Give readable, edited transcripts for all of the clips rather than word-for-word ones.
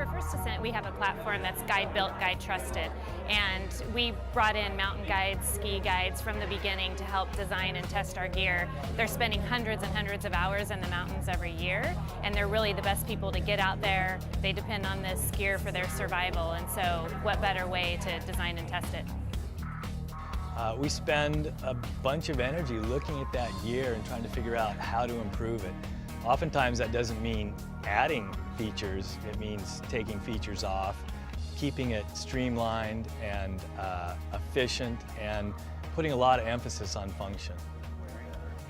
for FirstAscent, we have a platform that's guide-built, guide-trusted, and we brought in mountain guides, ski guides from the beginning to help design and test our gear. They're spending hundreds and hundreds of hours in the mountains every year, and they're really the best people to get out there. They depend on this gear for their survival, and so what better way to design and test it? We spend a bunch of energy looking at that gear and trying to figure out how to improve it. Oftentimes that doesn't mean adding features, it means taking features off, keeping it streamlined and efficient, and putting a lot of emphasis on function.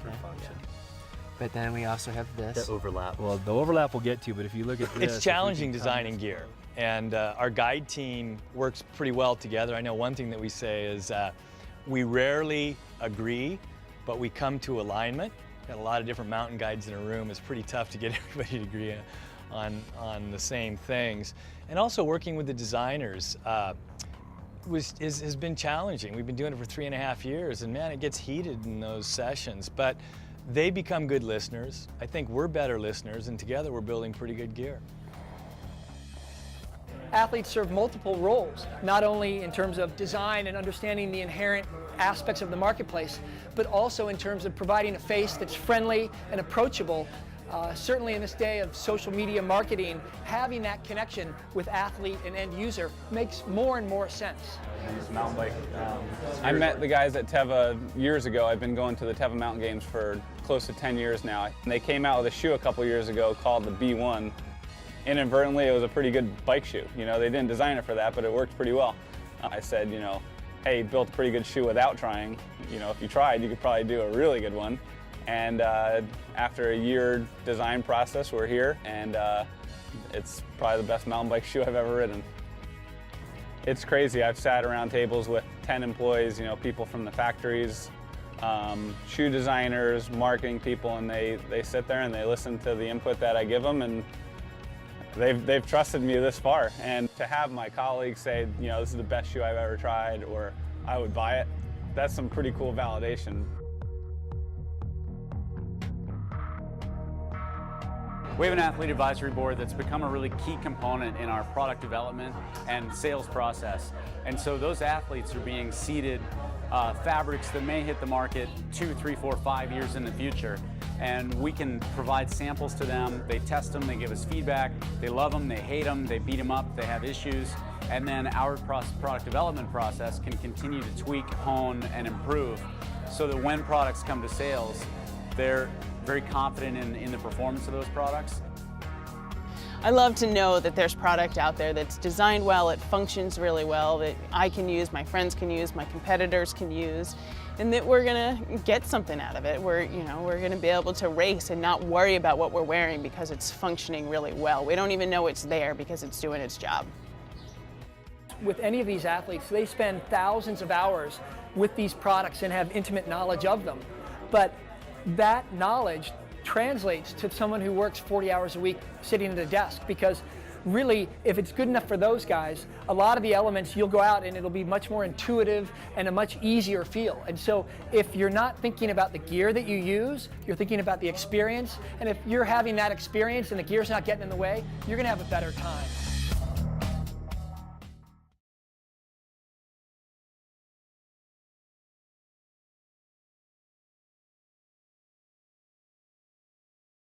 Okay. But then we also have this. The overlap. Well, the overlap we'll get to, but if you look at this... It's challenging designing gear, and our guide team works pretty well together. I know one thing that we say is we rarely agree, but we come to alignment. Got a lot of different mountain guides in a room. It's pretty tough to get everybody to agree on the same things. And also working with the designers has been challenging. We've been doing it for 3.5 years, and man, it gets heated in those sessions. But they become good listeners. I think we're better listeners, and together we're building pretty good gear. Athletes serve multiple roles, not only in terms of design and understanding the inherent aspects of the marketplace, but also in terms of providing a face that's friendly and approachable. Certainly in this day of social media marketing, having that connection with athlete and end user makes more and more sense. Mountain bike. I met the guys at Teva years ago. I've been going to the Teva Mountain Games for close to 10 years now. And they came out with a shoe a couple years ago called the B1. Inadvertently, it was a pretty good bike shoe. You know, they didn't design it for that, but it worked pretty well. I said, you know, hey, you built a pretty good shoe without trying. You know, if you tried, you could probably do a really good one. And after a year design process, we're here, and it's probably the best mountain bike shoe I've ever ridden. It's crazy. I've sat around tables with 10 employees, you know, people from the factories, shoe designers, marketing people, and they sit there and they listen to the input that I give them, and they've trusted me this far. And to have my colleagues say, you know, this is the best shoe I've ever tried, or I would buy it, that's some pretty cool validation. We have an athlete advisory board that's become a really key component in our product development and sales process. And so those athletes are being seeded fabrics that may hit the market 2, 3, 4, 5 years in the future. And we can provide samples to them, they test them, they give us feedback, they love them, they hate them, they beat them up, they have issues. And then our product development process can continue to tweak, hone, and improve so that when products come to sales, they're very confident in the performance of those products. I love to know that there's product out there that's designed well, it functions really well, that I can use, my friends can use, my competitors can use, and that we're gonna get something out of it. We're gonna be able to race and not worry about what we're wearing because it's functioning really well. We don't even know it's there because it's doing its job. With any of these athletes, they spend thousands of hours with these products and have intimate knowledge of them. But that knowledge translates to someone who works 40 hours a week sitting at a desk, because really, if it's good enough for those guys, a lot of the elements you'll go out and it'll be much more intuitive and a much easier feel. And so if you're not thinking about the gear that you use, you're thinking about the experience, and if you're having that experience and the gear's not getting in the way, you're gonna have a better time.